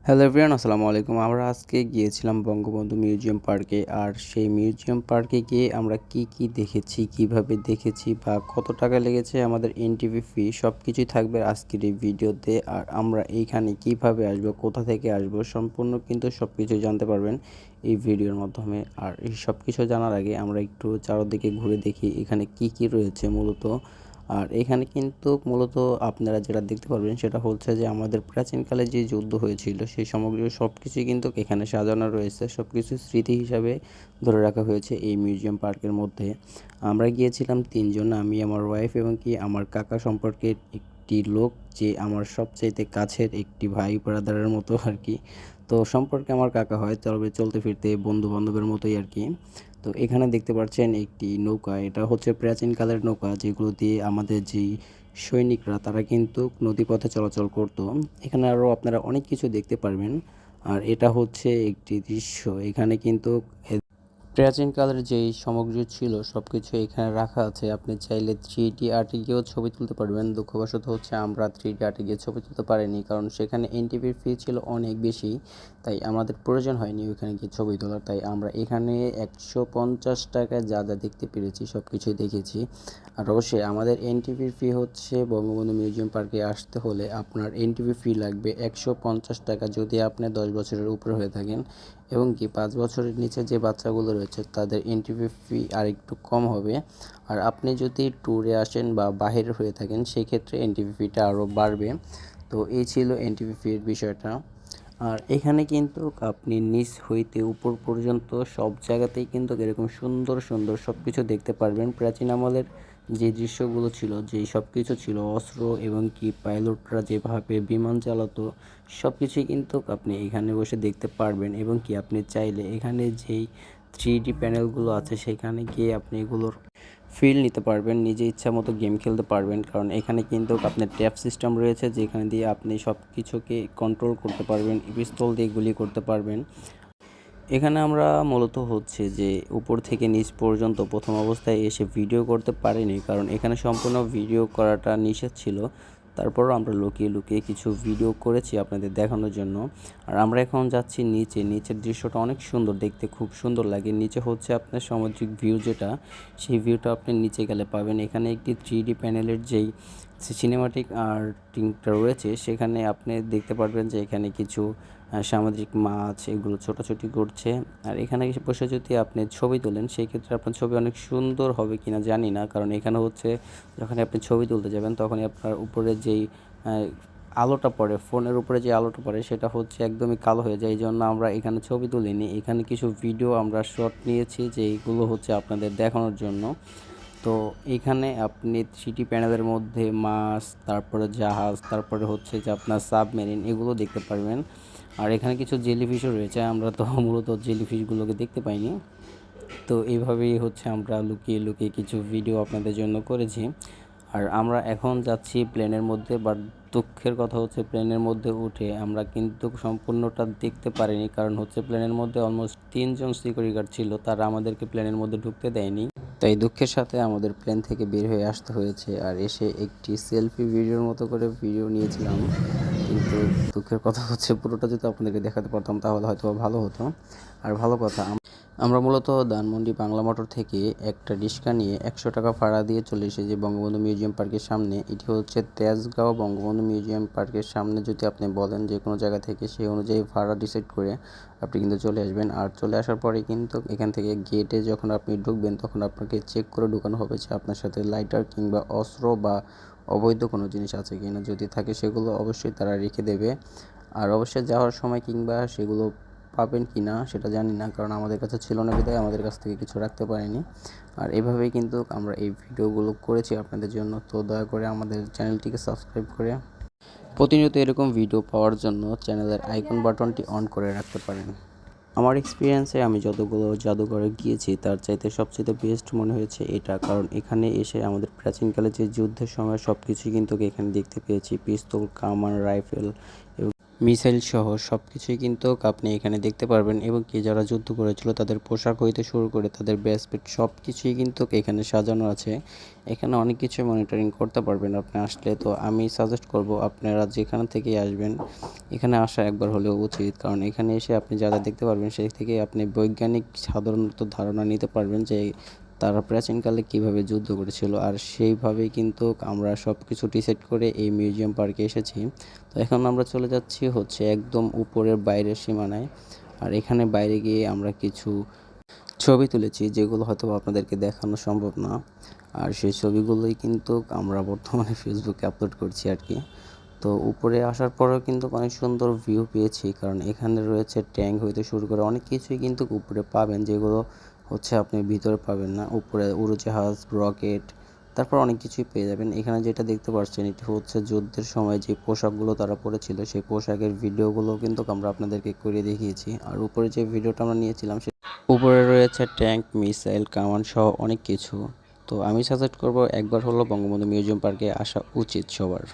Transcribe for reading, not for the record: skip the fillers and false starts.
Hello everyone, আসসালামু আলাইকুম। আমরা আজকে গিয়েছিলাম বঙ্গবন্ধু মিউজিয়াম পার্কে। আর সেই মিউজিয়াম পার্কে গিয়ে আমরা কি কি দেখেছি, কিভাবে দেখেছি বা কত টাকা লেগেছে, আমাদের এন্ট্রি ফি সব কিছুই থাকবে আজকের এই ভিডিওতে। আর আমরা এইখানে কিভাবে আসবো, কোথা থেকে আসবো, সম্পূর্ণ কিন্তু সব কিছু জানতে পারবেন এই ভিডিওর মাধ্যমে। আর এই সব কিছু জানার আগে আমরা একটু চারদিকে ঘুরে দেখি এখানে কি কি রয়েছে মূলত। আর এখানে কিন্তু মূলত আপনারা যেটা দেখতে পারবেন সেটা হচ্ছে যে আমাদের প্রাচীনকালে যে যুদ্ধ হয়েছিল সেই সামগ্রী সব কিছুই কিন্তু এখানে সাজানো রয়েছে, সব কিছু স্মৃতি হিসাবে ধরে রাখা হয়েছে এই মিউজিয়াম পার্কের মধ্যে। আমরা গিয়েছিলাম তিনজন, আমি, আমার ওয়াইফ এবং কি আমার কাকা সম্পর্কের একটি লোক, যে আমার সবচাইতে কাছের একটি ভাই ব্রাদারের মতো আর কি। তো সম্পর্কে আমার কাকা হয়, তবে চলতে ফিরতে বন্ধু বান্ধবের মতোই আর কি। তো এখানে দেখতে পাচ্ছেন একটি নৌকা, এটা হচ্ছে প্রাচীনকালের নৌকা যেগুলো দিয়ে আমাদের যেই সৈনিকরা তারা কিন্তু নদীপথে চলাচল করতো। এখানে আরও আপনারা অনেক কিছু দেখতে পারবেন। আর এটা হচ্ছে একটি দৃশ্য, এখানে কিন্তু প্রাচীনকালের যেই সামগ্রী ছিল সব কিছু এখানে রাখা আছে। আপনি চাইলে 3D আর্টে গিয়েও ছবি তুলতে পারবেন। দুঃখবশত হচ্ছে আমরা 3D আর্টে গিয়ে ছবি তুলতে পারিনি, কারণ সেখানে এন্ট্রির ফি ছিল অনেক বেশি, তাই আমাদের প্রয়োজন হয়নি ওইখানে গিয়ে ছবি তোলার। তাই আমরা এখানে 150 টাকায় যা যা দেখতে পেরেছি সব কিছুই দেখেছি। আর অবশ্যই আমাদের এন্ট্রি ফি হচ্ছে, বঙ্গবন্ধু মিউজিয়াম পার্কে আসতে হলে আপনার এন্ট্রি ফি লাগবে 150 টাকা, যদি আপনি 10 বছরের উপরে হয়ে থাকেন। এবং কি 5 বছরের নিচে যে বাচ্চাগুলো রয়েছে তাদের এন্ট্রি ফি আর একটু কম হবে। আর আপনি যদি ট্যুরে আসেন বা বাহিরে হয়ে থাকেন সেই ক্ষেত্রে এন্ট্রি ফিটা আরও বাড়বে। তো এই ছিল এন্ট্রি ফির বিষয়টা। আর এখানে কিন্তু আপনি নিচ হইতে উপর পর্যন্ত সব জায়গাতেই কিন্তু এরকম সুন্দর সুন্দর সব কিছু দেখতে পারবেন। প্রাচীন আমলের যে দৃশ্যগুলো ছিল, যেই সব কিছু ছিল, অস্ত্র এবং কি পাইলটরা যেভাবে বিমান চালাতো, সব কিছুই কিন্তু আপনি এখানে বসে দেখতে পারবেন। এবং কি আপনি চাইলে এখানে যেই 3D প্যানেলগুলো আছে সেখানে গিয়ে আপনি এগুলোর ফিল নিতে পারবেন, নিজে ইচ্ছা মতো গেম খেলতে পারবেন। কারণ এখানে কিন্তু আপনার ট্যাপ সিস্টেম রয়েছে যেখানে দিয়ে আপনি সব কিছুকে কন্ট্রোল করতে পারবেন, পিস্তল দিয়ে গুলি করতে পারবেন। এখানে আমরা মূলত হচ্ছে যে উপর থেকে নিচ পর্যন্ত প্রথম অবস্থায় এসে ভিডিও করতে পারিনি, কারণ এখানে সম্পূর্ণ ভিডিও করাটা নিষেধ ছিল। তারপরও আমরা লুকিয়ে লুকিয়ে কিছু ভিডিও করেছি আপনাদের দেখানোর জন্য। আর আমরা এখন যাচ্ছি নিচে। নিচের দৃশ্যটা অনেক সুন্দর, দেখতে খুব সুন্দর লাগে। নিচে হচ্ছে আপনার সামুদ্রিক ভিউ, যেটা সেই ভিউটা আপনি নিচে গেলে পাবেন। এখানে একটি 3D প্যানেলের যেই সিনেমাটিক আর্টিংটা রয়েছে সেখানে আপনি দেখতে পারবেন যে এখানে কিছু সামুদ্রিক মাছ এগুলো ছোটাছুটি করছে। আর এখানে বসে যদি আপনি ছবি তোলেন সেই ক্ষেত্রে আপনার ছবি অনেক সুন্দর হবে কিনা জানি না, কারণ এখানে হচ্ছে যখন আপনি ছবি তুলতে যাবেন তখনই আপনার উপরে যেই আলোটা পড়ে, ফোনের উপরে যে আলোটা পড়ে সেটা হচ্ছে একদমই কালো হয়ে যায়। এই জন্য আমরা এখানে ছবি তুলিনি, এখানে কিছু ভিডিও আমরা শর্ট নিয়েছি যে এইগুলো হচ্ছে আপনাদের দেখানোর জন্য। তো এখানে আপনি 3D প্যানেলের মধ্যে মাছ, তারপরে জাহাজ, তারপরে হচ্ছে যে আপনার সাবমেরিন এগুলো দেখতে পারবেন। আর এখানে কিছু জেলিফিশও রয়েছে, আমরা তো মূলত জেলিফিশগুলোকে দেখতে পাইনি। তো এইভাবেই হচ্ছে আমরা লুকিয়ে লুকিয়ে কিছু ভিডিও আপনাদের জন্য করেছি। আর আমরা এখন যাচ্ছি প্লেনের মধ্যে, বাট দুঃখের কথা হচ্ছে প্লেনের মধ্যে উঠে আমরা কিন্তু সম্পূর্ণটা দেখতে পারিনি, কারণ হচ্ছে প্লেনের মধ্যে অলমোস্ট 3জন সিকিউরিটি গার্ড ছিল, তারা আমাদেরকে প্লেনের মধ্যে ঢুকতে দেয়নি। তাই দুঃখের সাথে আমাদের প্লেন থেকে বের হয়ে আসতে হয়েছে। আর এসে একটি সেলফি ভিডিওর মতো করে ভিডিও নিয়েছিলাম, কিন্তু দুঃখের কথা হচ্ছে পুরোটা যদি আপনাদেরকে দেখাতে পারতাম তাহলে হয়তো ভালো হতো। আর ভালো কথা, আমরা মূলত ধানমন্ডি বাংলা মোটর থেকে একটা রিক্সা নিয়ে 100 টাকা ভাড়া দিয়ে চলে এসেছি বঙ্গবন্ধু মিউজিয়াম পার্কের সামনে। এটি হচ্ছে তেজগাঁও বঙ্গবন্ধু মিউজিয়াম পার্কের সামনে। যদি আপনি বলেন যে কোনো জায়গা থেকে, সেই অনুযায়ী ভাড়া ডিসাইড করে আপনি কিন্তু চলে আসবেন। আর চলে আসার পরে কিন্তু এখান থেকে গেটে যখন আপনি ঢুকবেন তখন আপনাকে চেক করে ঢুকানো হবে যে আপনার সাথে লাইটার কিংবা অস্ত্র বা অবৈধ কোনো জিনিস আছে কিনা। যদি থাকে সেগুলো অবশ্যই তারা রেখে দেবে। আর অবশ্যই যাওয়ার সময় কিংবা সেগুলো পাবেন কি না সেটা জানি না, কারণ আমাদের কাছে ছিল না বিধায় আমাদের কাছ থেকে কিছু রাখতে পারিনি। আর এভাবেই কিন্তু আমরা এই ভিডিওগুলো করেছি আপনাদের জন্য। তো দয়া করে আমাদের চ্যানেলটিকে সাবস্ক্রাইব করে প্রতিনিয়ত এরকম ভিডিও পাওয়ার জন্য চ্যানেলের আইকন বাটনটি অন করে রাখতে পারেন। আমার এক্সপিরিয়েন্সে আমি যতগুলো জাদুঘরে গিয়েছি তার চাইতে সবচেয়ে বেস্ট মনে হয়েছে এটা, কারণ এখানে এসে আমাদের প্রাচীনকালে যে যুদ্ধের সময় সব কিছুই কিন্তু এখানে দেখতে পেয়েছি। পিস্তল, কামান, রাইফেল মিসাইল সহ সব কিছুই কিন্তু আপনি এখানে দেখতে পারবেন এবং কি যারা যুদ্ধ করেছিল তাদের পোশাক হইতে শুরু করে তাদের ব্রেসপ্লেট সব কিছুই কিন্তু এখানে সাজানো আছে। এখানে অনেক কিছু মনিটরিং করতে পারবেন আপনি আসলে। তো আমি সাজেস্ট করব আপনারা যেখান থেকেই আসবেন এখানে আসা একবার হলেও উচিত, কারণ এখানে এসে আপনি যা যা দেখতে পারবেন সেই থেকে আপনি বৈজ্ঞানিক সাধারণত ধারণা নিতে পারবেন যে তারা প্রাচীনকালে কীভাবে যুদ্ধ করেছিল। আর সেইভাবেই কিন্তু আমরা সব কিছু ডিসাইড করে এই মিউজিয়াম পার্কে এসেছি। তো এখন আমরা চলে যাচ্ছি হচ্ছে একদম উপরের বাইরের সীমানায়। আর এখানে বাইরে গিয়ে আমরা কিছু ছবি তুলেছি যেগুলো হয়তো আপনাদেরকে দেখানো সম্ভব না। আর সেই ছবিগুলোই কিন্তু আমরা বর্তমানে ফেসবুকে আপলোড করছি আর কি। তো উপরে আসার পরেও কিন্তু অনেক সুন্দর ভিউ পেয়েছি, কারণ এখানে রয়েছে ট্যাঙ্ক হইতে শুরু করে অনেক কিছুই কিন্তু উপরে পাবেন যেগুলো হচ্ছে আপনি ভিতরে পাবেন না। উপরে উড়োজাহাজ, রকেট, তারপর অনেক কিছুই পেয়ে যাবেন। এখানে যেটা দেখতে পাচ্ছেন এটি হচ্ছে যুদ্ধের সময় যে পোশাকগুলো তারা পরেছিল সেই পোশাকের ভিডিওগুলো কিন্তু আমরা আপনাদেরকে করে দেখিয়েছি। আর উপরে যে ভিডিওটা আমরা নিয়েছিলাম উপরে রয়েছে ট্যাঙ্ক, মিসাইল, কামান সহ অনেক কিছু। তো আমি সাজেস্ট করব একবার হলো বঙ্গবন্ধু মিউজিয়াম পার্কে আসা উচিত সবার।